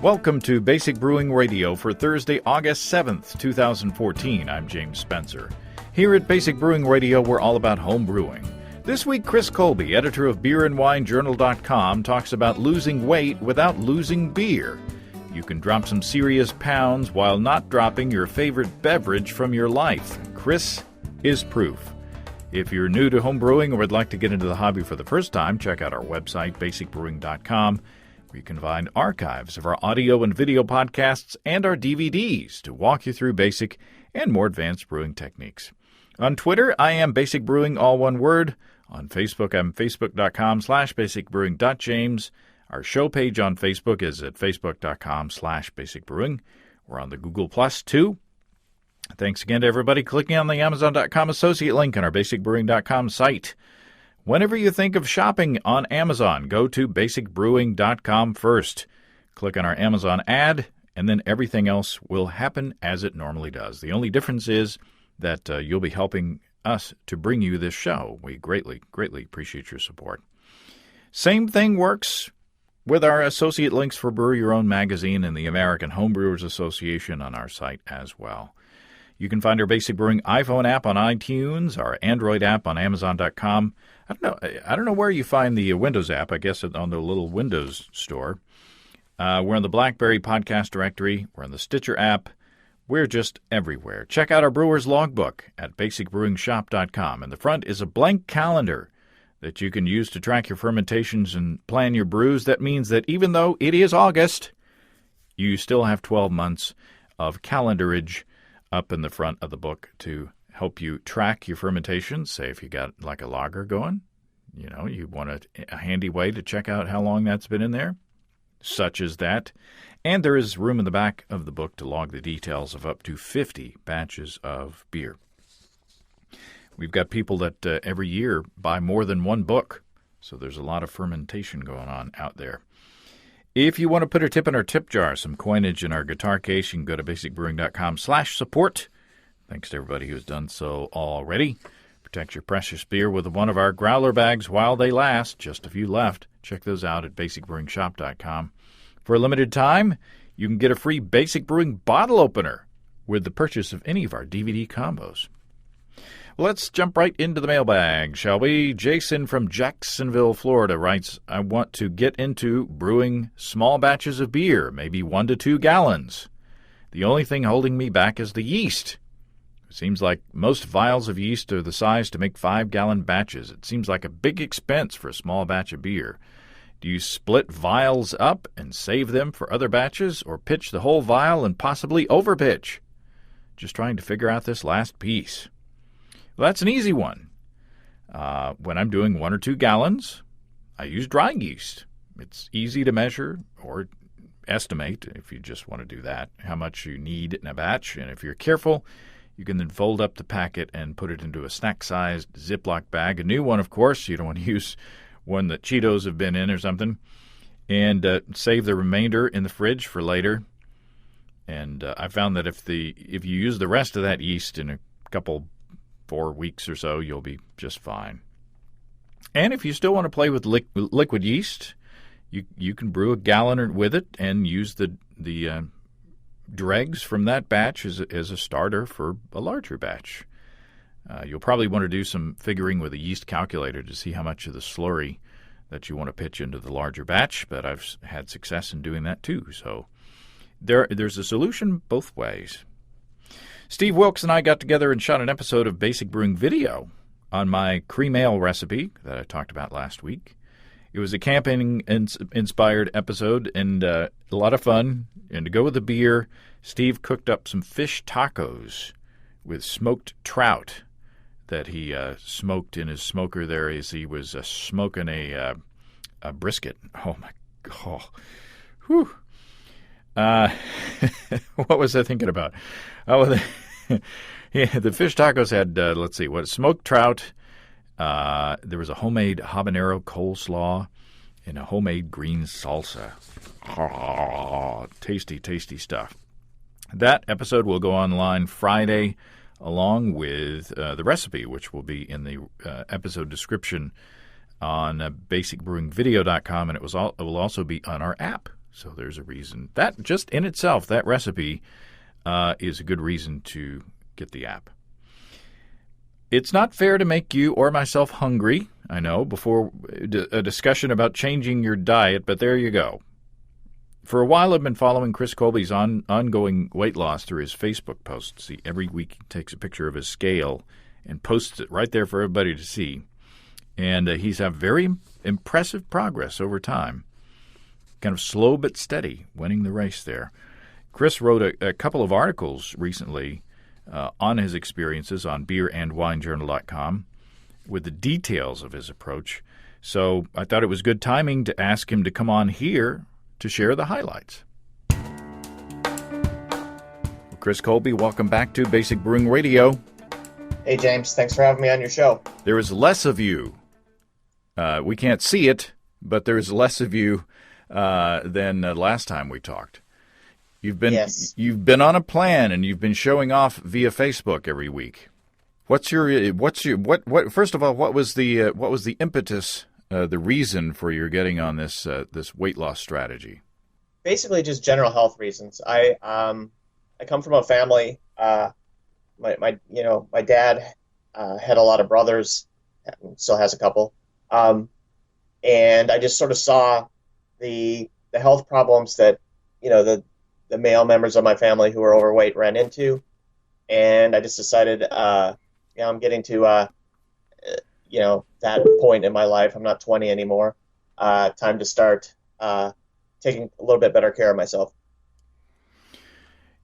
Welcome to Basic Brewing Radio for Thursday, August 7th, 2014. I'm James Spencer. Here at Basic Brewing Radio, we're all about home brewing. This week, Chris Colby, editor of beerandwinejournal.com, talks about losing weight without losing beer. You can drop some serious pounds while not dropping your favorite beverage from your life. Chris is proof. If you're new to home brewing or would like to get into the hobby for the first time, check out our website, basicbrewing.com. You can find archives of our audio and video podcasts and our DVDs to walk you through basic and more advanced brewing techniques. On Twitter, I am Basic Brewing, all one word. On Facebook, I'm facebook.com/basicbrewing.james. Our show page on Facebook is at facebook.com/basicbrewing. We're on the Google Plus, too. Thanks again to everybody clicking on the Amazon.com associate link on our basicbrewing.com site. Whenever you think of shopping on Amazon, go to basicbrewing.com first. Click on our Amazon ad, and then everything else will happen as it normally does. The only difference is that you'll be helping us to bring you this show. We greatly, greatly appreciate your support. Same thing works with our associate links for Brew Your Own magazine and the American Homebrewers Association on our site as well. You can find our Basic Brewing iPhone app on iTunes, our Android app on Amazon.com. I don't know where you find the Windows app. I guess on the little Windows store. We're on the BlackBerry podcast directory. We're on the Stitcher app. We're just everywhere. Check out our Brewer's Logbook at basicbrewingshop.com. In the front is a blank calendar that you can use to track your fermentations and plan your brews. That means that even though it is August, you still have 12 months of calendarage up in the front of the book to help you track your fermentations. Say if you got like a lager going, you want a handy way to check out how long that's been in there, such as that. And there is room in the back of the book to log the details of up to 50 batches of beer. We've got people that every year buy more than one book, so there's a lot of fermentation going on out there. If you want to put a tip in our tip jar, some coinage in our guitar case, you can go to basicbrewing.com/support. Thanks to everybody who's done so already. Protect your precious beer with one of our growler bags while they last. Just a few left. Check those out at basicbrewingshop.com. For a limited time, you can get a free Basic Brewing bottle opener with the purchase of any of our DVD combos. Well, let's jump right into the mailbag, shall we? Jason from Jacksonville, Florida writes, I want to get into brewing small batches of beer, maybe 1 to 2 gallons. The only thing holding me back is the yeast. It seems like most vials of yeast are the size to make 5-gallon batches. It seems like a big expense for a small batch of beer. Do you split vials up and save them for other batches, or pitch the whole vial and possibly overpitch? Just trying to figure out this last piece. Well, that's an easy one. When I'm doing 1 or 2 gallons, I use dry yeast. It's easy to measure or estimate, if you just want to do that, how much you need in a batch. And if you're careful, you can then fold up the packet and put it into a snack-sized Ziploc bag. A new one, of course. You don't want to use one that Cheetos have been in or something. And save the remainder in the fridge for later. And I found that if you use the rest of that yeast in a couple 4 weeks or so, you'll be just fine. And if you still want to play with liquid yeast, you can brew a gallon with it and use the dregs from that batch as a starter for a larger batch. You'll probably want to do some figuring with a yeast calculator to see how much of the slurry that you want to pitch into the larger batch, but I've had success in doing that too. So there's a solution both ways. Steve Wilkes and I got together and shot an episode of Basic Brewing Video on my cream ale recipe that I talked about last week. It was a camping-inspired episode and a lot of fun. And to go with the beer, Steve cooked up some fish tacos with smoked trout that he smoked in his smoker there as he was smoking a brisket. Oh, my God. Whew. What was I thinking about? Oh, the fish tacos had, smoked trout. There was a homemade habanero coleslaw and a homemade green salsa. Oh, tasty, tasty stuff. That episode will go online Friday along with the recipe, which will be in the episode description on basicbrewingvideo.com, and it will also be on our app. So there's a reason. That just in itself, that recipe is a good reason to get the app. It's not fair to make you or myself hungry, I know, before a discussion about changing your diet, but there you go. For a while, I've been following Chris Colby's ongoing weight loss through his Facebook posts. Every week he takes a picture of his scale and posts it right there for everybody to see. And he's had very impressive progress over time. Kind of slow but steady, winning the race there. Chris wrote a couple of articles recently on his experiences on beerandwinejournal.com with the details of his approach. So I thought it was good timing to ask him to come on here to share the highlights. Chris Colby, welcome back to Basic Brewing Radio. Hey, James. Thanks for having me on your show. There is less of you. We can't see it, but there is less of you than last time we talked. You've been on a plan, and you've been showing off via Facebook every week. First of all, what was the impetus, the reason for your getting on this weight loss strategy? Basically, just general health reasons. I come from a family. My dad had a lot of brothers, still has a couple, and I just sort of saw the health problems that the male members of my family who are overweight ran into, and I just decided, I'm getting to that point in my life. I'm not 20 anymore. Time to start taking a little bit better care of myself.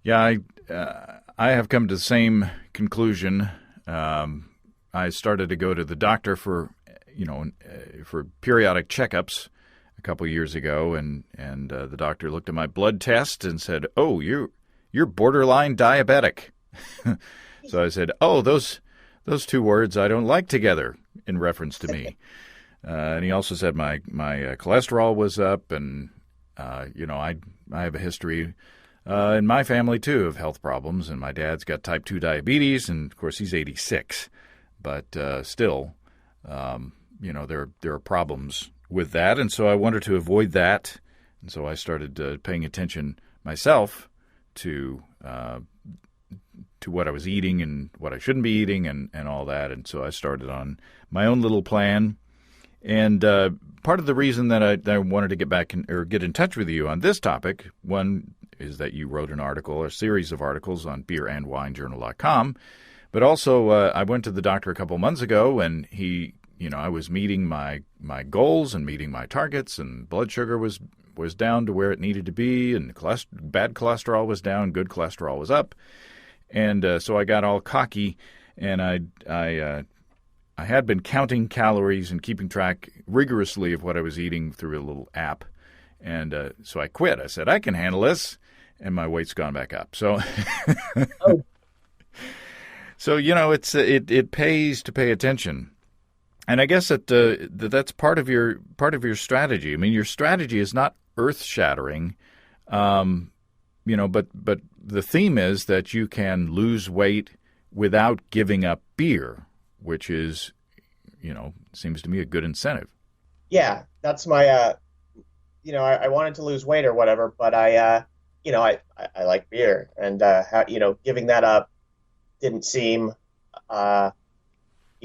Yeah, I have come to the same conclusion. I started to go to the doctor for periodic checkups a couple of years ago, and the doctor looked at my blood test and said, "Oh, you're borderline diabetic." So I said, "Oh, those two words I don't like together," in reference to me. And he also said my cholesterol was up, and I have a history in my family too of health problems, and my dad's got type 2 diabetes, and of course he's 86, but still, there are problems with that, and so I wanted to avoid that, and so I started paying attention myself to what I was eating and what I shouldn't be eating and all that, and so I started on my own little plan. And part of the reason that I wanted to get in touch with you on this topic, one is that you wrote an article, a series of articles on beerandwinejournal.com, but also I went to the doctor a couple months ago, and I was meeting my goals and meeting my targets, and blood sugar was down to where it needed to be, and bad cholesterol was down, good cholesterol was up, and so I got all cocky, and I had been counting calories and keeping track rigorously of what I was eating through a little app, and so I quit. I said, I can handle this, and my weight's gone back up. So, Oh. So it pays to pay attention. And I guess that's part of your strategy. I mean, your strategy is not earth-shattering, but the theme is that you can lose weight without giving up beer, which is, seems to me a good incentive. Yeah, that's my, I wanted to lose weight or whatever, but I like beer, and giving that up didn't seem,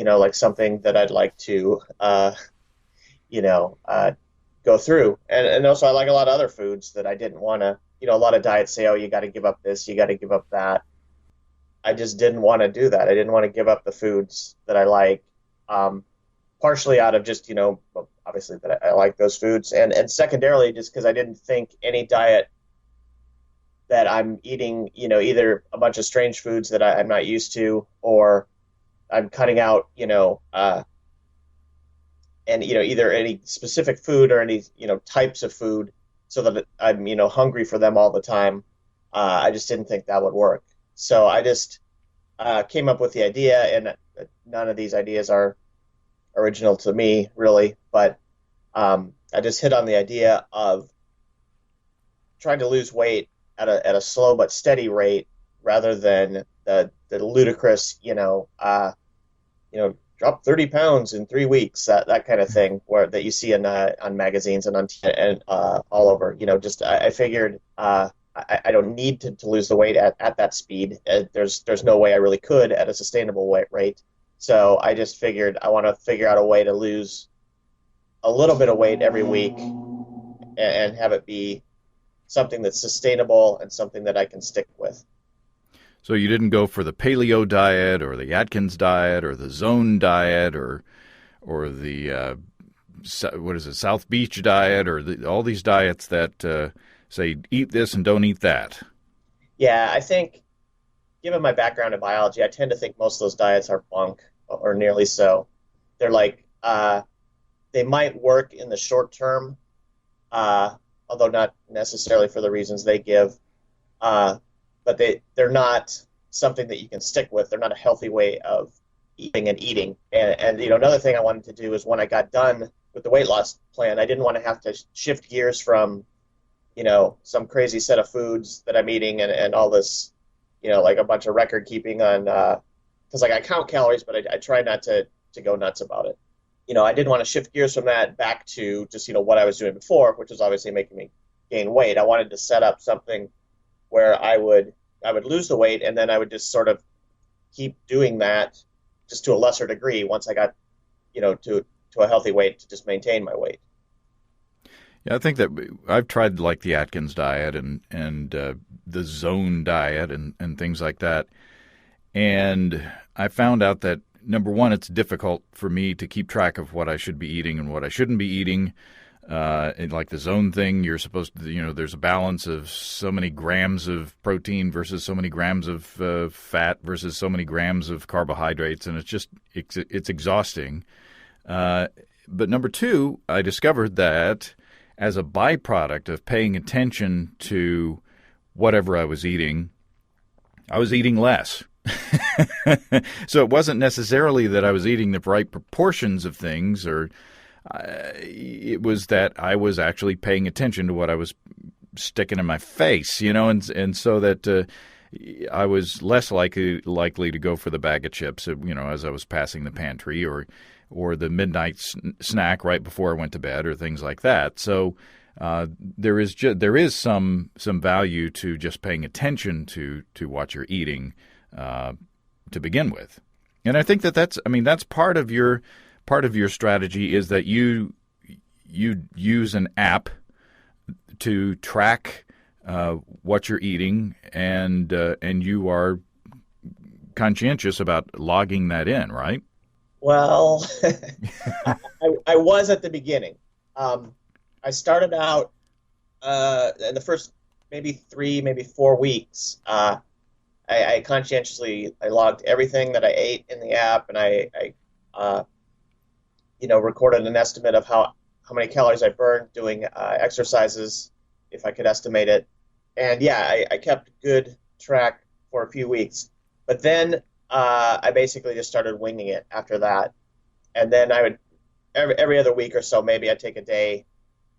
like something that I'd like to, go through. And also I like a lot of other foods that I didn't want to, a lot of diets say, oh, you got to give up this, you got to give up that. I just didn't want to do that. I didn't want to give up the foods that I like, partially out of just, obviously that I like those foods. And secondarily, just because I didn't think any diet that I'm eating, either a bunch of strange foods that I'm not used to, or I'm cutting out, either any specific food or any, types of food so that I'm, hungry for them all the time. I just didn't think that would work. So I just came up with the idea, and none of these ideas are original to me, really, but I just hit on the idea of trying to lose weight at a slow but steady rate, rather than the ludicrous, drop drop 30 pounds in 3 weeks, that kind of thing, where that you see in on magazines and all over. Just I figured I don't need to lose the weight at that speed. There's no way I really could at a sustainable weight rate. So I just figured I want to figure out a way to lose a little bit of weight every week and have it be something that's sustainable and something that I can stick with. So you didn't go for the paleo diet or the Atkins diet or the zone diet or the what is it, South Beach diet, or all these diets that say eat this and don't eat that. Yeah, I think, given my background in biology, I tend to think most of those diets are bunk, or nearly so. They're like, they might work in the short term, although not necessarily for the reasons they give. But they're not something that you can stick with. They're not a healthy way of eating. And another thing I wanted to do is, when I got done with the weight loss plan, I didn't want to have to shift gears from, some crazy set of foods that I'm eating and all this, like a bunch of record keeping on, because like I count calories, but I try not to go nuts about it. I didn't want to shift gears from that back to just, what I was doing before, which was obviously making me gain weight. I wanted to set up something where I would lose the weight, and then I would just sort of keep doing that just to a lesser degree once I got, to a healthy weight, to just maintain my weight. Yeah, I think that I've tried like the Atkins diet and the zone diet and things like that. And I found out that, number one, it's difficult for me to keep track of what I should be eating and what I shouldn't be eating. And like the zone thing, you're supposed to, there's a balance of so many grams of protein versus so many grams of fat versus so many grams of carbohydrates. And it's exhausting. But number two, I discovered that as a byproduct of paying attention to whatever I was eating less. So it wasn't necessarily that I was eating the right proportions of things, or it was that I was actually paying attention to what I was sticking in my face, and so that I was less likely to go for the bag of chips, as I was passing the pantry, or the midnight snack right before I went to bed, or things like that. So there is some value to just paying attention to what you're eating to begin with. And I think that's part of your strategy, is that you use an app to track what you're eating, and you are conscientious about logging that in, right? Well, I was at the beginning. I started out in the first maybe 3, maybe 4 weeks. I conscientiously logged everything that I ate in the app, and I recorded an estimate of how many calories I burned doing exercises, if I could estimate it. And yeah, I kept good track for a few weeks. But then I basically just started winging it after that. And then I would, every other week or so, maybe I'd take a day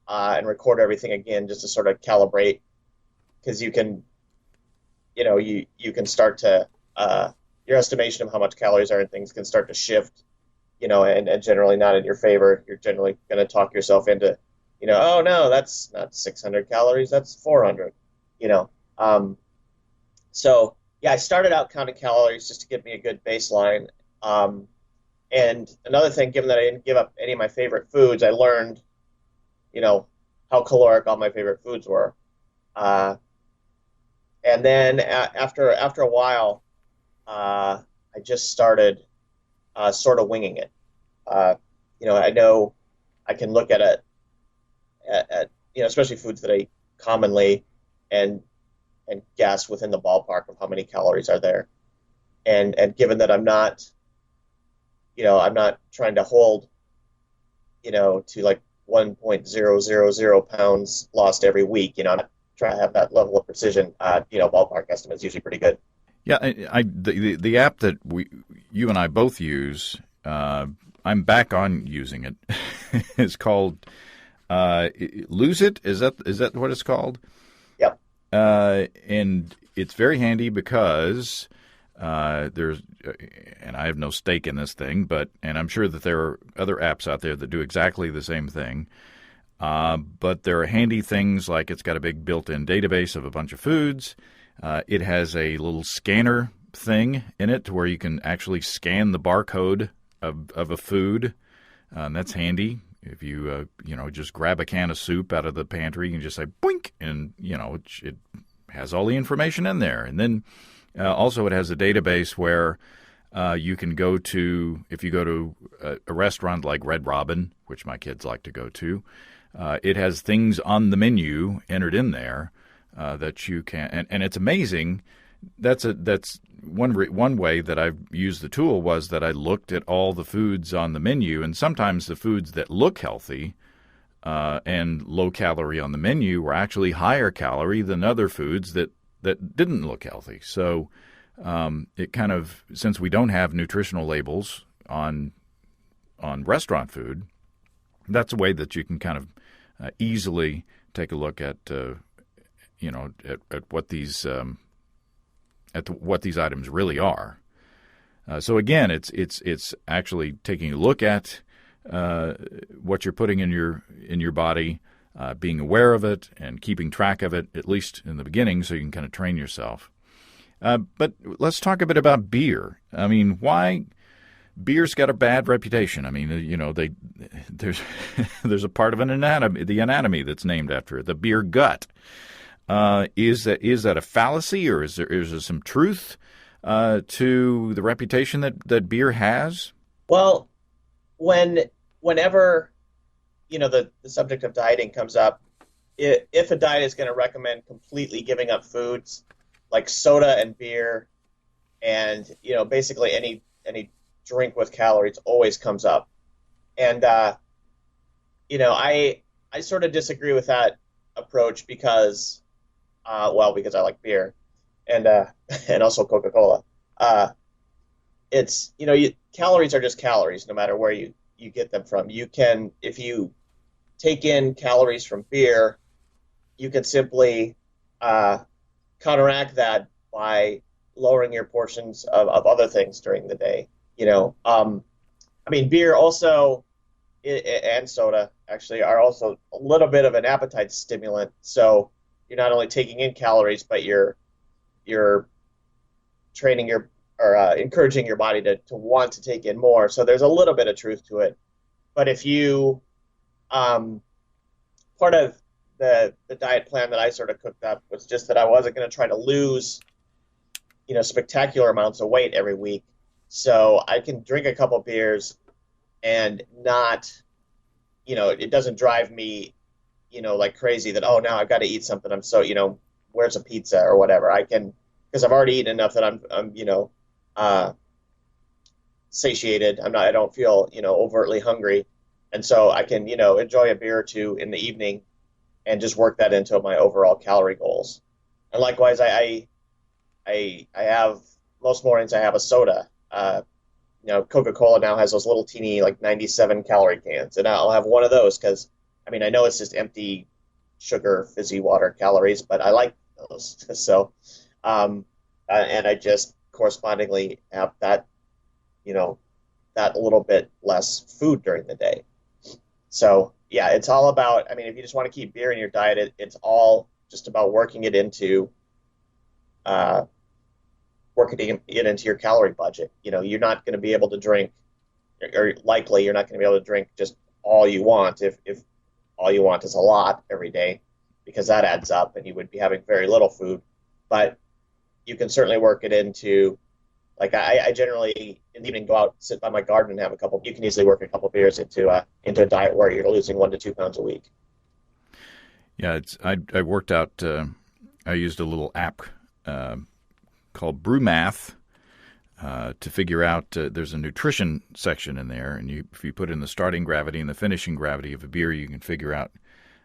and record everything again, just to sort of calibrate, because you can, you can start to, your estimation of how much calories are in things can start to shift, and generally not in your favor. You're generally going to talk yourself into, oh no, that's not 600 calories, that's 400, So yeah, I started out counting calories just to give me a good baseline. And another thing, given that I didn't give up any of my favorite foods, I learned, how caloric all my favorite foods were. And then after a while, I just started sort of winging it. I know I can look at it, at especially foods that I eat commonly, and guess within the ballpark of how many calories are there. And given that I'm not trying to hold, to like 1.000 pounds lost every week. I'm not trying to have that level of precision. Ballpark estimate is usually pretty good. Yeah, the app that you and I both use, I'm back on using it. It's called Lose It. Is that what it's called? Yep. And it's very handy because And I have no stake in this thing, and I'm sure that there are other apps out there that do exactly the same thing. But there are handy things like it's got a big built-in database of a bunch of foods. It has a little scanner thing in it to where you can actually scan the barcode of a food. That's handy. If you just grab a can of soup out of the pantry, you can just say boink, and it has all the information in there. And then also it has a database where you can go to, if you go to a restaurant like Red Robin, which my kids like to go to, it has things on the menu entered in there that you can, and it's amazing. That's one way that I've used the tool was that I looked at all the foods on the menu, and sometimes the foods that look healthy and low calorie on the menu were actually higher calorie than other foods that didn't look healthy. So it kind of, since we don't have nutritional labels on restaurant food, that's a way that you can kind of easily take a look at what these what these items really are. So again, it's actually taking a look at what you're putting in your body, being aware of it, and keeping track of it, at least in the beginning, so you can kind of train yourself. But let's talk a bit about beer. I mean, why beer's got a bad reputation? I mean, there's a part of the anatomy that's named after it, the beer gut. Is that a fallacy, or is there some truth to the reputation that beer has? Well, whenever the subject of dieting comes up, if a diet is going to recommend completely giving up foods like soda and beer, and basically any drink with calories always comes up, and I sort of disagree with that approach because I like beer and also Coca-Cola. It's calories are just calories no matter where you get them from. You can, if you take in calories from beer, you can simply counteract that by lowering your portions of other things during the day. Beer also and soda actually are also a little bit of an appetite stimulant. So you're not only taking in calories, but you're training encouraging your body to want to take in more. So there's a little bit of truth to it. But if you, part of the diet plan that I sort of cooked up was just that I wasn't going to try to lose, spectacular amounts of weight every week. So I can drink a couple beers and not, it doesn't drive me, like crazy that, oh, now I've got to eat something. I'm so, where's a pizza or whatever. I can, because I've already eaten enough that I'm satiated. I don't feel, overtly hungry. And so I can, enjoy a beer or two in the evening and just work that into my overall calorie goals. And likewise, I have, most mornings I have a soda. Coca-Cola now has those little teeny, like 97 calorie cans. And I'll have one of those because, I know it's just empty sugar, fizzy water calories, but I like those. So, and I just correspondingly have that, that little bit less food during the day. So, yeah, it's all about, if you just want to keep beer in your diet, it's all just about working it into your calorie budget. You're not going to be able to drink, or likely you're not going to be able to drink just all you want if all you want is a lot every day, because that adds up and you would be having very little food. But you can certainly work it into, like I generally in the evening go out, sit by my garden and have a couple. You can easily work a couple beers into a diet where you're losing 1 to 2 pounds a week. Yeah, I worked out. I used a little app called Brew Math to figure out. There's a nutrition section in there, and if you put in the starting gravity and the finishing gravity of a beer, you can figure out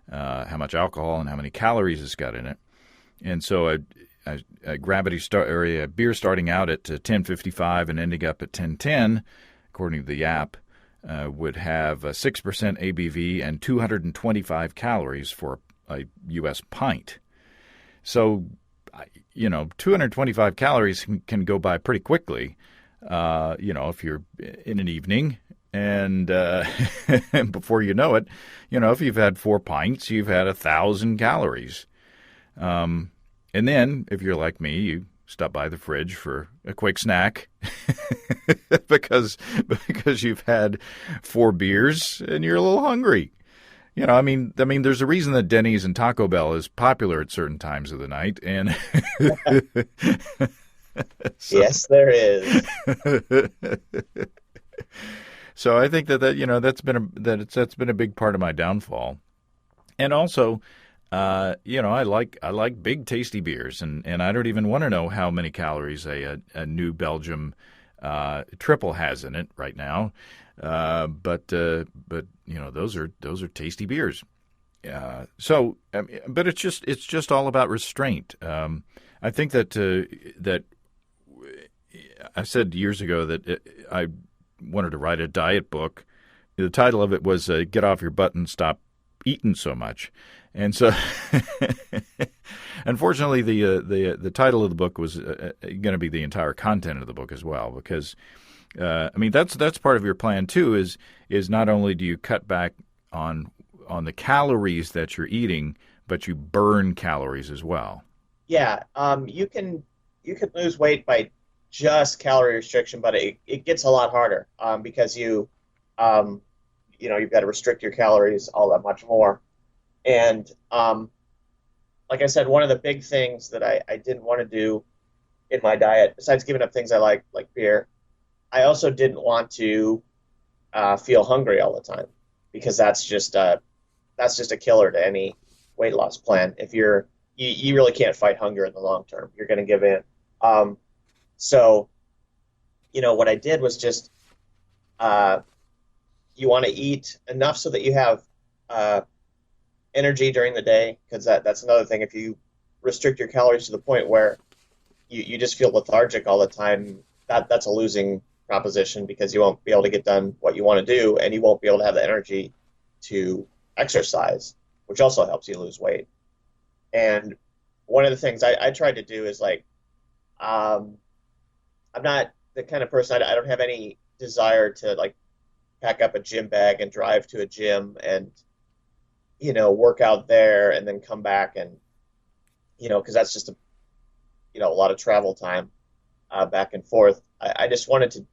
how much alcohol and how many calories it's got in it. And so a beer starting out at 1055 and ending up at 1010, according to the app, would have 6% ABV and 225 calories for a U.S. pint. So you know, 225 calories can go by pretty quickly, you know, if you're in an evening. And before you know it, you know, if you've had 4 pints, you've had 1,000 calories. And then, if you're like me, you stop by the fridge for a quick snack because you've had 4 beers and you're a little hungry. You know, I mean, there's a reason that Denny's and Taco Bell is popular at certain times of the night, and so, Yes, there is. so I think that you know that's been a big part of my downfall, and also, you know, I like big tasty beers, and I don't even want to know how many calories a New Belgium triple has in it right now. But you know, those are tasty beers. So, but it's just all about restraint. I think that I said years ago that I wanted to write a diet book. The title of it was "Get Off Your Butt and Stop Eating So Much." And so, unfortunately, the title of the book was going to be the entire content of the book as well, because I mean that's part of your plan too. Is not only do you cut back on the calories that you're eating, but you burn calories as well. Yeah, you can lose weight by just calorie restriction, but it gets a lot harder because um, you've got to restrict your calories all that much more. And like I said, one of the big things that I didn't want to do in my diet, besides giving up things I like beer, I also didn't want to feel hungry all the time because that's just a killer to any weight loss plan. If you really can't fight hunger in the long term, you're going to give in. So, what I did was just you want to eat enough so that you have energy during the day, because that's another thing. If you restrict your calories to the point where you just feel lethargic all the time, that's a losing proposition because you won't be able to get done what you want to do, and you won't be able to have the energy to exercise, which also helps you lose weight. And one of the things I tried to do is um, I'm not the kind of person, I don't have any desire to pack up a gym bag and drive to a gym and work out there and then come back and because that's just a lot of travel time back and forth. I just wanted to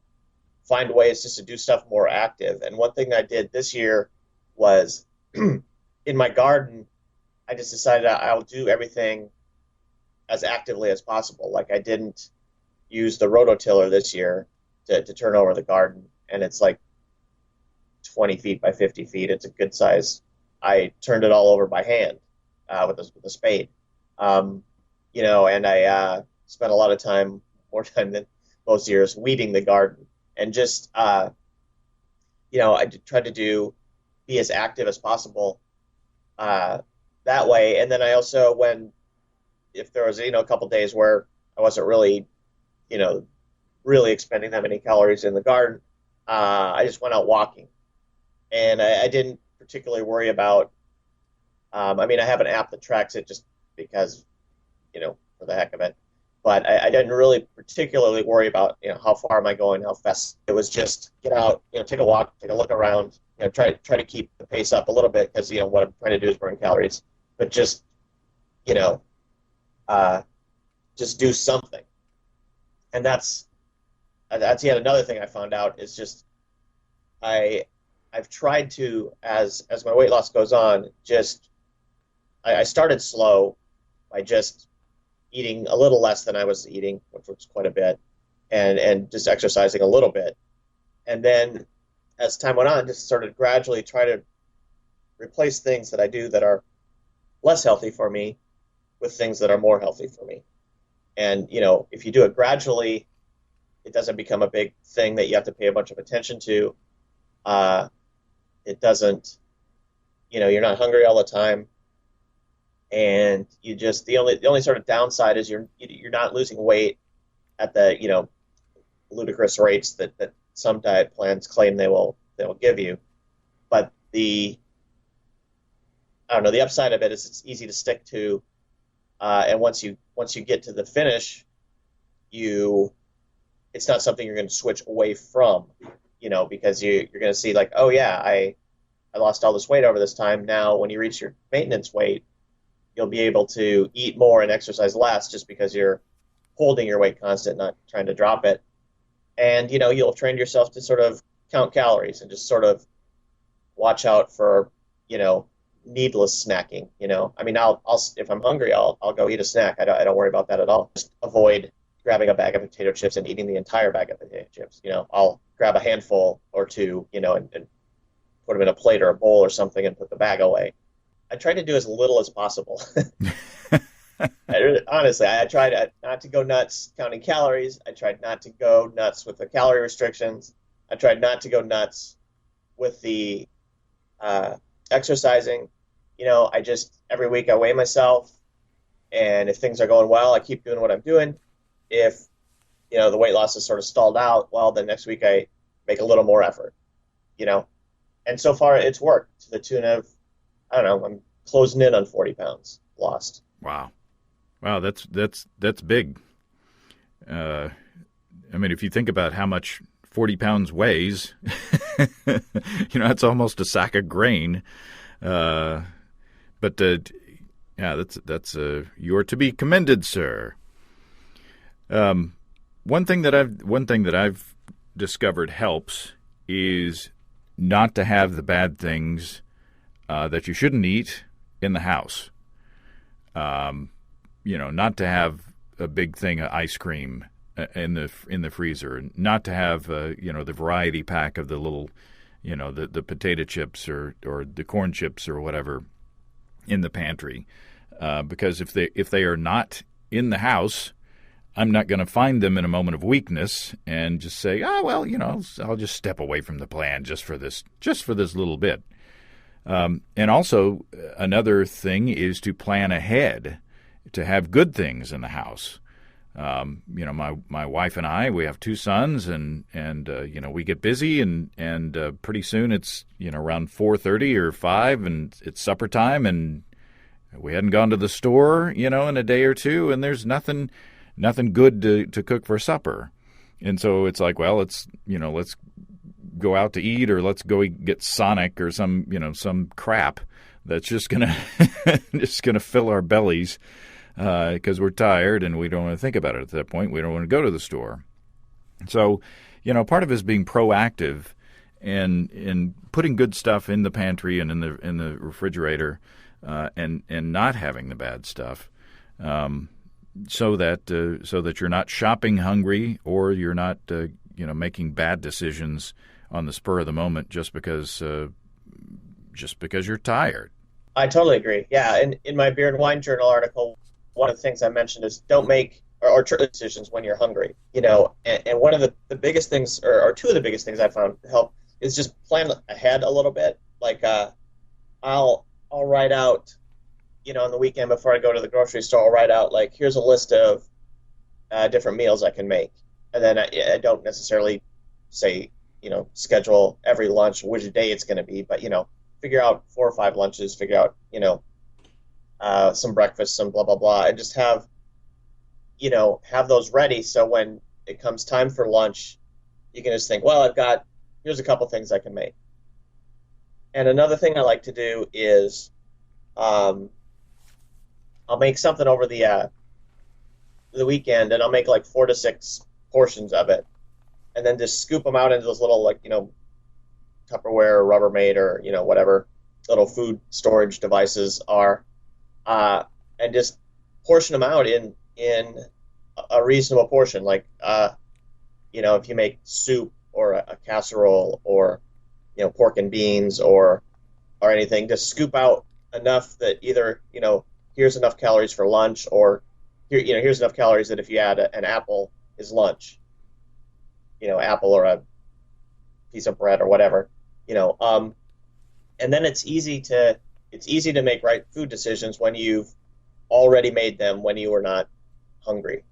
find ways just to do stuff more active. And one thing I did this year was in my garden, I just decided I'll do everything as actively as possible. Like I didn't use the rototiller this year to turn over the garden, and it's like 20 feet by 50 feet. It's a good size. I turned it all over by hand with a spade. And I spent a lot of time, more time than most years, weeding the garden, and just tried to be as active as possible that way. And then I also, if there was a couple days where I wasn't really really expending that many calories in the garden, I just went out walking, and I didn't particularly worry about. I have an app that tracks it just because, for the heck of it. But I didn't really particularly worry about, how far am I going, how fast. It was just get out, take a walk, take a look around, try to keep the pace up a little bit because, what I'm trying to do is burn calories. But just do something. And that's yet another thing I found out is just I've tried to, as my weight loss goes on, I started slow by just eating a little less than I was eating, which was quite a bit, and just exercising a little bit. And then as time went on, just started gradually try to replace things that I do that are less healthy for me with things that are more healthy for me. And, if you do it gradually, it doesn't become a big thing that you have to pay a bunch of attention to. It doesn't, you're not hungry all the time. And you just, the only sort of downside is you're not losing weight at the, ludicrous rates that some diet plans claim they will give you. But the upside of it is it's easy to stick to. And once you once you get to the finish, it's not something you're going to switch away from, because you're going to see like, oh yeah, I lost all this weight over this time. Now, when you reach your maintenance weight, you'll be able to eat more and exercise less just because you're holding your weight constant, not trying to drop it. And, you'll train yourself to sort of count calories and just sort of watch out for, needless snacking. I mean, I'll if I'm hungry, I'll go eat a snack. I don't worry about that at all. Just avoid grabbing a bag of potato chips and eating the entire bag of potato chips. I'll grab a handful or two, and put them in a plate or a bowl or something and put the bag away. I try to do as little as possible. Honestly, I tried not to go nuts counting calories. I tried not to go nuts with the calorie restrictions. I tried not to go nuts with the exercising. I just, every week I weigh myself, and if things are going well, I keep doing what I'm doing. If, the weight loss is sort of stalled out, well, then next week I make a little more effort, And so far it's worked to the tune of, I don't know, I'm closing in on 40 pounds lost. Wow. Wow, that's big. I mean, if you think about how much 40 pounds weighs, it's almost a sack of grain. Yeah, that's you are to be commended, sir. One thing that I've discovered helps is not to have the bad things that you shouldn't eat in the house. Not to have a big thing of ice cream in the freezer, not to have the variety pack of the little, the potato chips or the corn chips or whatever in the pantry, because if they are not in the house, I'm not going to find them in a moment of weakness and just say, oh well, I'll just step away from the plan just for this little bit. And also another thing is to plan ahead, to have good things in the house. My wife and I, we have two sons, and we get busy, and pretty soon it's around 4:30 or 5, and it's supper time, and we hadn't gone to the store in a day or two, and there's nothing good to cook for supper, and so it's like, well, let's go out to eat, or let's go get Sonic or some crap that's just gonna fill our bellies. Because we're tired and we don't want to think about it at that point. We don't want to go to the store. So, part of it is being proactive and putting good stuff in the pantry and in the refrigerator, and not having the bad stuff, so that you're not shopping hungry, or you're not making bad decisions on the spur of the moment just because you're tired. I totally agree. Yeah, and in my Beer and Wine Journal article, one of the things I mentioned is don't make or decisions when you're hungry. And one of the biggest things, or two of the biggest things I found help, is just plan ahead a little bit. Like I'll write out, on the weekend before I go to the grocery store, I'll write out like, here's a list of different meals I can make, and then I don't necessarily say schedule every lunch which day it's going to be, but figure out 4 or 5 lunches, figure out some breakfast, some blah blah blah, and just have those ready, so when it comes time for lunch, you can just think, well, here's a couple things I can make. And another thing I like to do is I'll make something over the weekend, and I'll make like 4 to 6 portions of it, and then just scoop them out into those little Tupperware or Rubbermaid or whatever little food storage devices are. And just portion them out in a reasonable portion. Like, if you make soup or a casserole, or, pork and beans or anything, just scoop out enough that either, here's enough calories for lunch, or here's enough calories that if you add an apple is lunch, apple or a piece of bread or whatever, and then it's easy to make right food decisions when you've already made them when you were not hungry,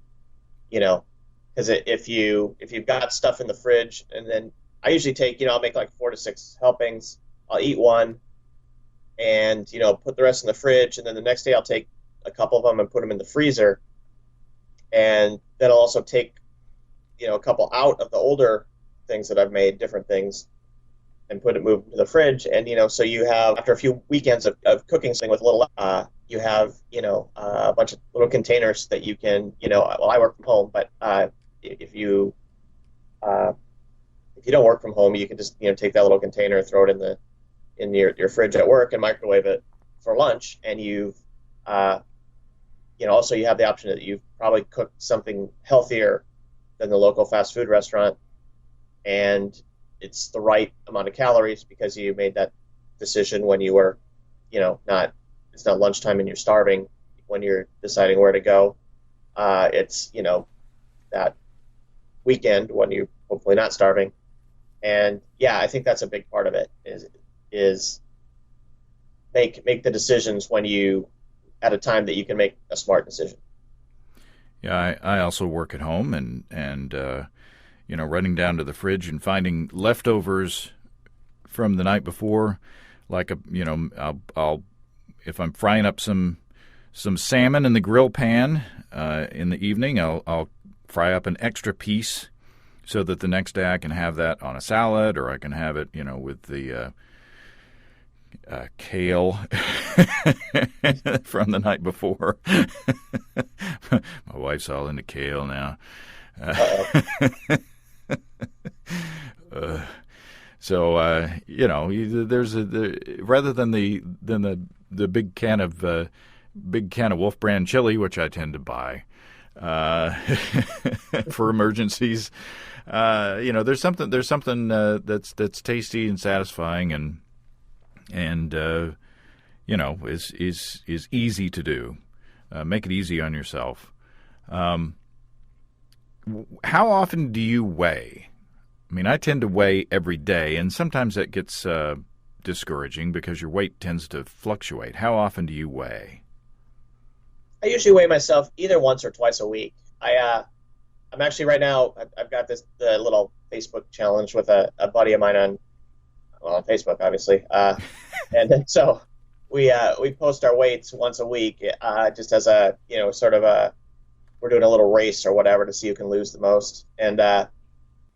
because if you've got stuff in the fridge, and then I usually take, I'll make like 4 to 6 helpings. I'll eat one and, put the rest in the fridge. And then the next day I'll take a couple of them and put them in the freezer. And then I'll also take, a couple out of the older things that I've made, different things, and move them to the fridge. And, so you have, after a few weekends of cooking something with a little, you have, a bunch of little containers that you can, well, I work from home, but if you, if you don't work from home, you can just, take that little container, throw it in your fridge at work and microwave it for lunch. And also you have the option that you've probably cooked something healthier than the local fast food restaurant, and it's the right amount of calories because you made that decision when you were, it's not lunchtime and you're starving when you're deciding where to go. It's, that weekend when you're hopefully not starving. And yeah, I think that's a big part of it is make the decisions when you, at a time that you can make a smart decision. Yeah, I also work at home and running down to the fridge and finding leftovers from the night before, like I'll if I'm frying up some salmon in the grill pan in the evening, I'll fry up an extra piece so that the next day I can have that on a salad, or I can have it, with the kale from the night before. My wife's all into kale now. There's rather than the big can of Wolf brand chili, which I tend to buy for emergencies. There's something that's tasty and satisfying and is easy to do. Make it easy on yourself. How often do you weigh? I mean, I tend to weigh every day, and sometimes that gets discouraging because your weight tends to fluctuate. How often do you weigh? I usually weigh myself either once or twice a week. I'm actually right now, I've got the little Facebook challenge with a buddy of mine on Facebook, obviously. And so we post our weights once a week, just as a, we're doing a little race or whatever to see who can lose the most. And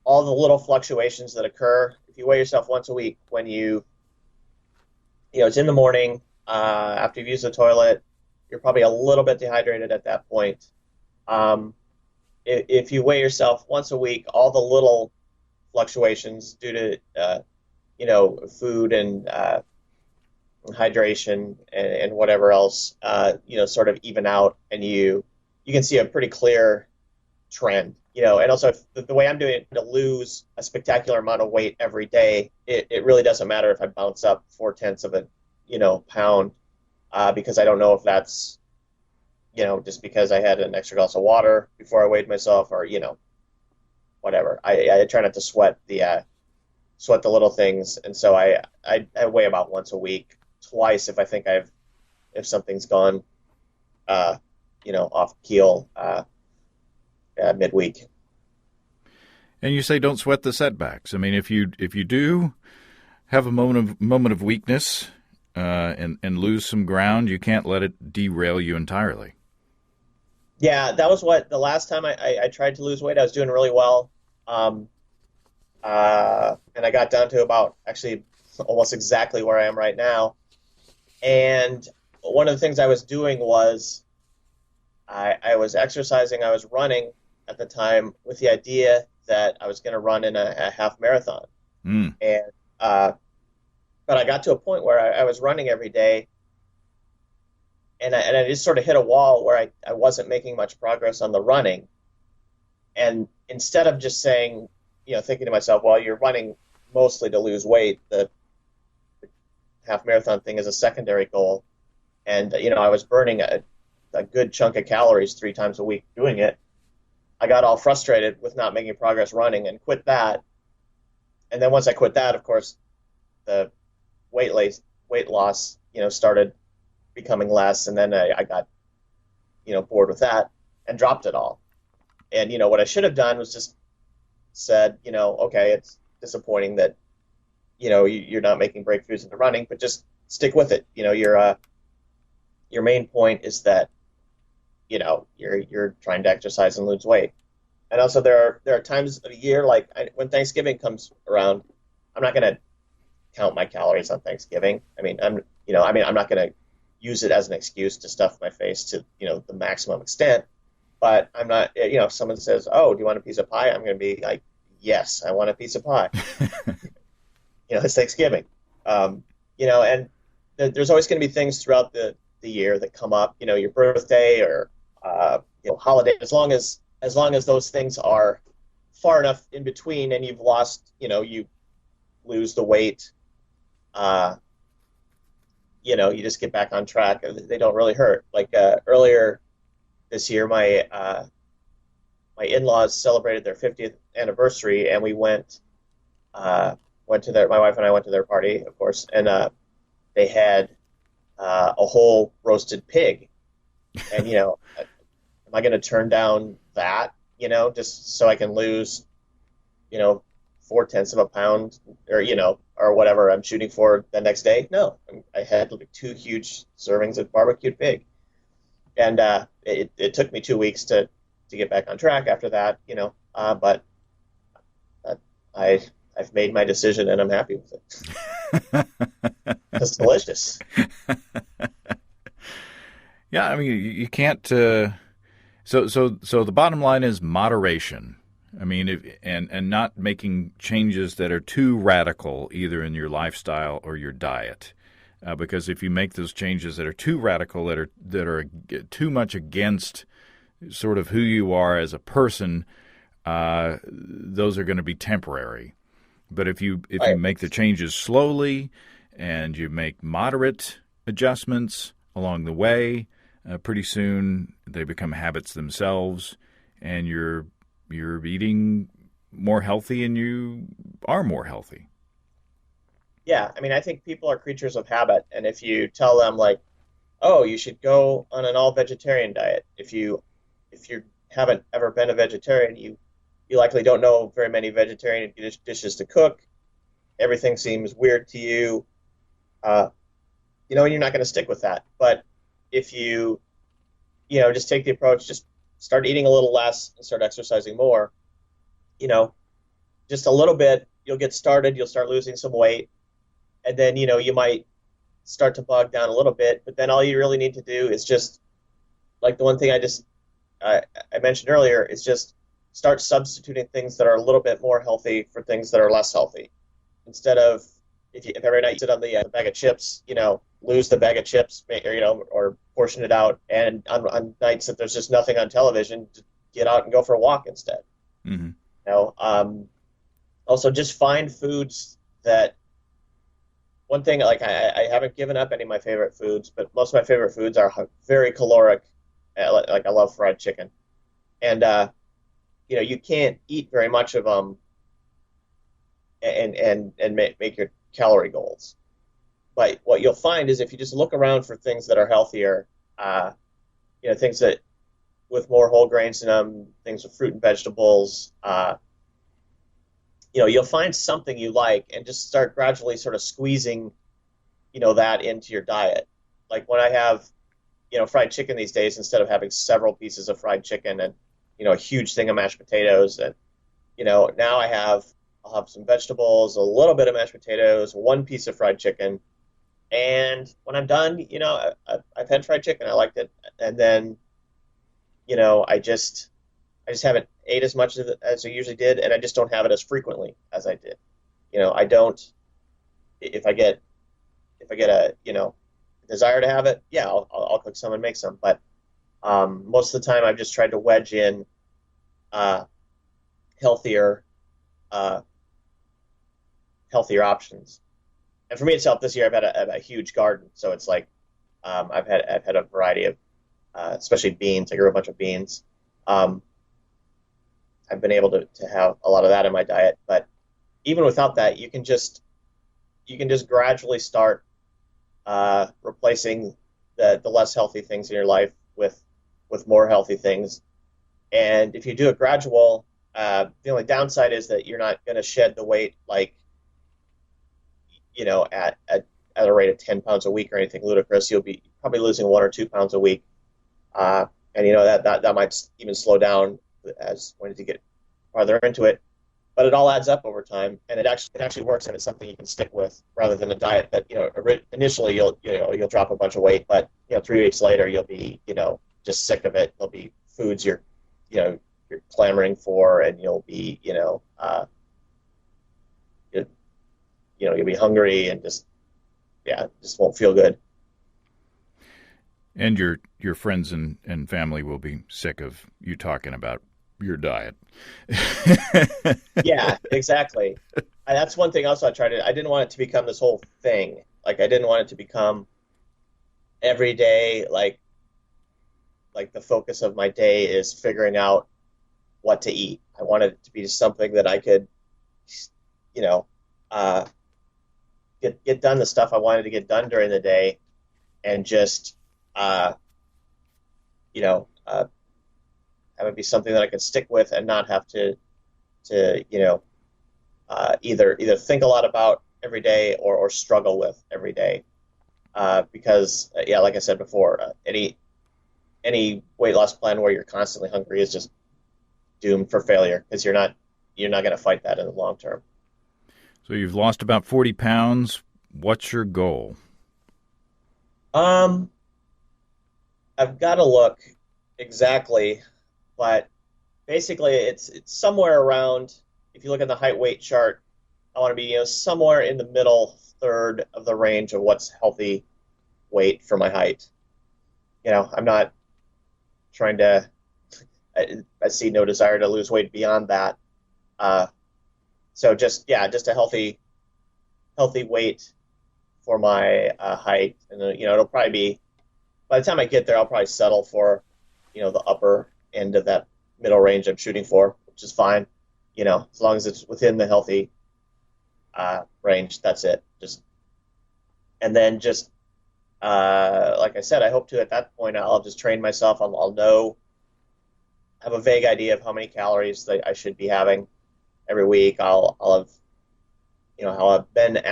all the little fluctuations that occur, if you weigh yourself once a week, when it's in the morning, after you've used the toilet, you're probably a little bit dehydrated at that point. If you weigh yourself once a week, all the little fluctuations due to, food and hydration and whatever else, sort of even out, and you can see a pretty clear trend. And also the way I'm doing it, to lose a spectacular amount of weight every day, it really doesn't matter if I bounce up 0.4 of a pound, because I don't know if that's just because I had an extra glass of water before I weighed myself, or whatever. I try not to sweat the little things, and so I weigh about once a week, twice if I think if something's gone off keel midweek. And you say don't sweat the setbacks. I mean, if you do have a moment of weakness and lose some ground, you can't let it derail you entirely. Yeah, that was the last time I tried to lose weight, I was doing really well. And I got down to about actually almost exactly where I am right now. And one of the things I was doing was I was exercising, I was running at the time with the idea that I was going to run in a half marathon. Mm. And but I got to a point where I was running every day, and I just sort of hit a wall where I wasn't making much progress on the running. And instead of just saying, thinking to myself, well, you're running mostly to lose weight, the half marathon thing is a secondary goal. And, I was burning a good chunk of calories 3 times a week doing it. I got all frustrated with not making progress running and quit that. And then once I quit that, of course, the weight loss, started becoming less. And then I got, bored with that and dropped it all. And, what I should have done was just said, okay, it's disappointing that, you're not making breakthroughs in the running, but just stick with it. Your main point is that you're trying to exercise and lose weight. And also there are times of the year like when Thanksgiving comes around, I'm not going to count my calories on Thanksgiving. I'm not going to use it as an excuse to stuff my face to, the maximum extent. But I'm not, if someone says, "Oh, do you want a piece of pie?" I'm going to be like, "Yes, I want a piece of pie." It's Thanksgiving. And there's always going to be things throughout the year that come up, your birthday or, holiday, as long as those things are far enough in between and you've lost, you lose the weight, you just get back on track. They don't really hurt. Like earlier this year, my in-laws celebrated their 50th anniversary, and we went to my wife and I went to their party, of course, and they had a whole roasted pig. And, am I going to turn down that, just so I can lose, 4/10 of a pound or whatever I'm shooting for the next day? No, I had like 2 huge servings of barbecued pig. And it took me 2 weeks to get back on track after that, but I've made my decision and I'm happy with it. It's delicious. Yeah, I mean, you can't. So the bottom line is moderation. I mean, and not making changes that are too radical, either in your lifestyle or your diet. Because if you make those changes that are too radical, that are too much against sort of who you are as a person, those are going to be temporary. But if you make the changes slowly and you make moderate adjustments along the way, pretty soon they become habits themselves, and you're eating more healthy and you are more healthy. Yeah, I mean, I think people are creatures of habit, and if you tell them like, "Oh, you should go on an all vegetarian diet," if you haven't ever been a vegetarian, you likely don't know very many vegetarian dishes to cook. Everything seems weird to you, and you're not going to stick with that. But if just take the approach, just start eating a little less and start exercising more, just a little bit, you'll get started, you'll start losing some weight, and then, you might start to bog down a little bit, but then all you really need to do is just, like the one thing I mentioned earlier, is just start substituting things that are a little bit more healthy for things that are less healthy. Instead of, if every night you sit on the bag of chips, lose the bag of chips, or portion it out, and on nights that there's just nothing on television, just get out and go for a walk instead. Mm-hmm. Also just find foods that, one thing, like I haven't given up any of my favorite foods, but most of my favorite foods are very caloric. Like I love fried chicken, and you can't eat very much of them and make your calorie goals. But what you'll find is if you just look around for things that are healthier, things that with more whole grains in them, things with fruit and vegetables, you'll find something you like and just start gradually sort of squeezing, that into your diet. Like when I have, fried chicken these days, instead of having several pieces of fried chicken and, a huge thing of mashed potatoes, and, now I'll have some vegetables, a little bit of mashed potatoes, 1 piece of fried chicken. And when I'm done, I've had fried chicken. I liked it. And then, I just haven't ate as much as I usually did, and I just don't have it as frequently as I did. I don't. If I get a desire to have it, yeah, I'll cook some and make some. But most of the time, I've just tried to wedge in healthier options. And for me, it's helped this year. I've had a huge garden, so it's like I've had a variety of, especially beans. I grew a bunch of beans. I've been able to have a lot of that in my diet. But even without that, you can just gradually start replacing the less healthy things in your life with more healthy things. And if you do it gradual, the only downside is that you're not going to shed the weight like, at a rate of 10 pounds a week or anything ludicrous. You'll be probably losing 1 or 2 pounds a week. And and that might even slow down as when you get farther into it. But it all adds up over time, and it actually works, and it's something you can stick with rather than a diet that initially you'll drop a bunch of weight, but 3 weeks later you'll be just sick of it. There'll be foods you're clamoring for, and you'll be you'll be hungry and just won't feel good. And your friends and family will be sick of you talking about your diet. Yeah, exactly. And that's one thing else I didn't want it to become this whole thing. Like, I didn't want it to become every day, like the focus of my day is figuring out what to eat. I wanted it to be something that I could, get done the stuff I wanted to get done during the day, and just, have it be something that I could stick with and not have to either think a lot about every day or struggle with every day. Because like I said before, any weight loss plan where you're constantly hungry is just doomed for failure, because you're not going to fight that in the long term. So you've lost about 40 pounds. What's your goal? I've got to look exactly, but basically it's somewhere around, if you look at the height weight chart, I want to be somewhere in the middle third of the range of what's healthy weight for my height. I'm not trying to, I see no desire to lose weight beyond that. So just a healthy weight for my height, and it'll probably be, by the time I get there, I'll probably settle for the upper end of that middle range I'm shooting for, which is fine. As long as it's within the healthy range, that's it. And then like I said, I hope to, at that point, I'll just train myself. I'll have a vague idea of how many calories that I should be having every week. I'll have been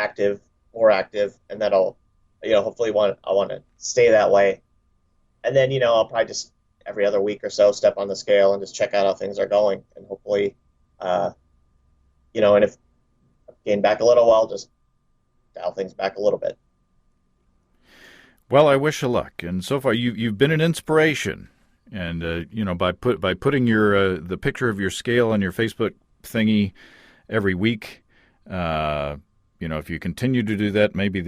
more active, and that'll, hopefully I want to stay that way. And then, I'll probably just every other week or so step on the scale and just check out how things are going. And hopefully, and if I gain back a little, I'll just dial things back a little bit. Well, I wish you luck. And so far, you've been an inspiration. And, by putting the picture of your scale on your Facebook thingy every week, if you continue to do that, maybe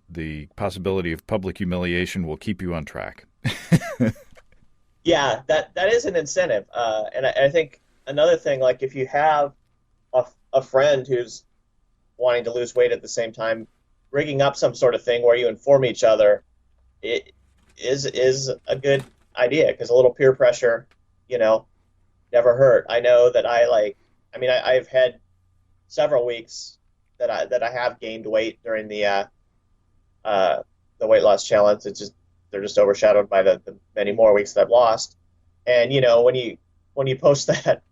the possibility of public humiliation will keep you on track. Yeah, that is an incentive. And I think another thing, like if you have a friend who's wanting to lose weight at the same time, rigging up some sort of thing where you inform each other, it is a good idea, because a little peer pressure, never hurt. I know that I've had several weeks that I have gained weight during the weight loss challenge. They're just overshadowed by the many more weeks that I've lost. And when you post that,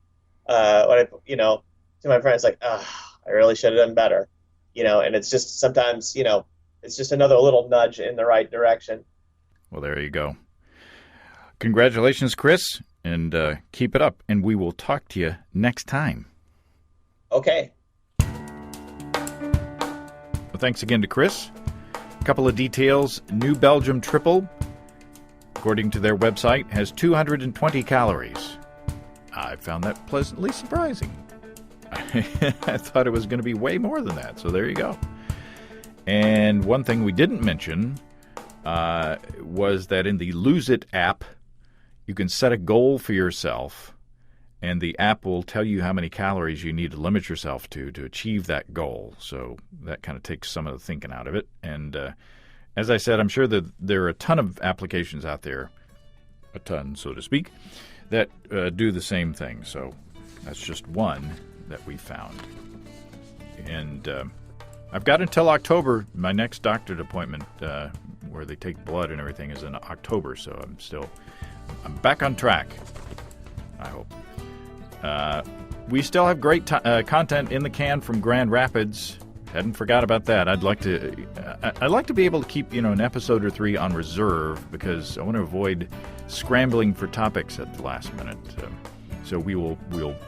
to my friends, like, I really should have done better, and it's just sometimes, it's just another little nudge in the right direction. Well, there you go. Congratulations, Chris, and keep it up. And we will talk to you next time. Okay. Well, thanks again to Chris. A couple of details. New Belgium Triple, according to their website, has 220 calories. I found that pleasantly surprising. I thought it was going to be way more than that, so there you go. And one thing we didn't mention was that in the Lose It app, you can set a goal for yourself, and the app will tell you how many calories you need to limit yourself to achieve that goal. So that kind of takes some of the thinking out of it. And as I said, I'm sure that there are a ton of applications out there, a ton, so to speak, that do the same thing. So that's just one that we found. And I've got until October. My next doctor's appointment, where they take blood and everything, is in October. So I'm back on track, I hope. We still have great content in the can from Grand Rapids. Hadn't forgot about that. I'd like to I like to be able to keep, an episode or 3 on reserve because I want to avoid scrambling for topics at the last minute. So we'll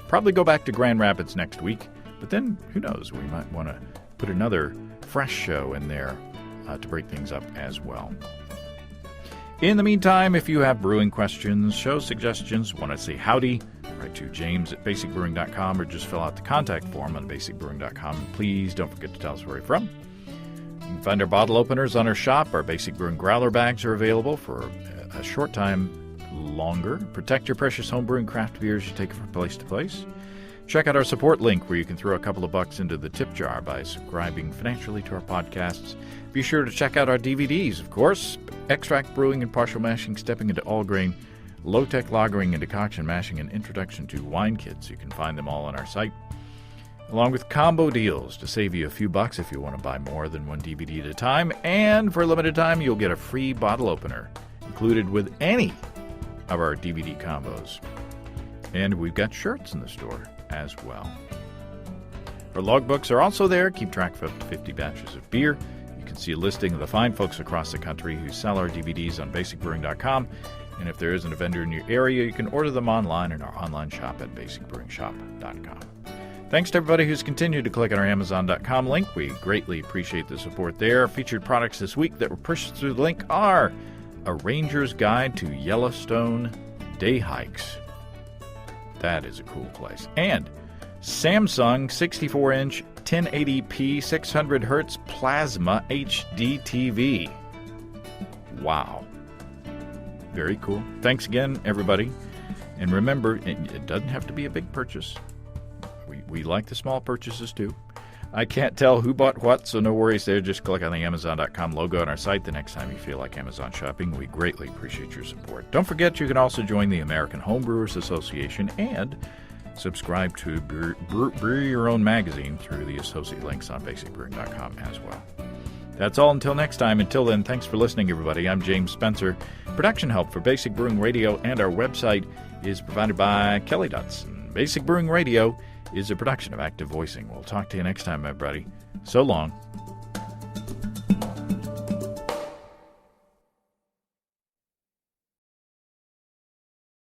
probably go back to Grand Rapids next week, but then who knows? We might want to put another fresh show in there to break things up as well. In the meantime, if you have brewing questions, show suggestions, want to say howdy, write to james@basicbrewing.com or just fill out the contact form on basicbrewing.com. Please don't forget to tell us where you're from. You can find our bottle openers on our shop. Our Basic Brewing growler bags are available for a short time longer. Protect your precious homebrewing craft beers you take from place to place. Check out our support link where you can throw a couple of bucks into the tip jar by subscribing financially to our podcasts. Be sure to check out our DVDs, of course. Extract Brewing and Partial Mashing, Stepping into All Grain, Low-Tech Lagering and Decoction Mashing, and Introduction to Wine Kits. You can find them all on our site. Along with combo deals to save you a few bucks if you want to buy more than one DVD at a time. And for a limited time, you'll get a free bottle opener included with any of our DVD combos. And we've got shirts in the store as well. Our logbooks are also there. Keep track of up to 50 batches of beer. You can see a listing of the fine folks across the country who sell our DVDs on basicbrewing.com. And if there isn't a vendor in your area, you can order them online in our online shop at basicbrewingshop.com. Thanks to everybody who's continued to click on our Amazon.com link. We greatly appreciate the support there. Featured products this week that were pushed through the link are A Ranger's Guide to Yellowstone Day Hikes. That is a cool place. And Samsung 64-inch 1080p 600 Hz Plasma HD TV. Wow. Very cool. Thanks again, everybody. And remember, it doesn't have to be a big purchase. We like the small purchases, too. I can't tell who bought what, so no worries there. Just click on the Amazon.com logo on our site the next time you feel like Amazon shopping. We greatly appreciate your support. Don't forget, you can also join the American Homebrewers Association and subscribe to Brew Your Own magazine through the associate links on basicbrewing.com as well. That's all until next time. Until then, thanks for listening, everybody. I'm James Spencer. Production help for Basic Brewing Radio and our website is provided by Kelly Dotson. Basic Brewing Radio is a production of Active Voicing. We'll talk to you next time, everybody. So long.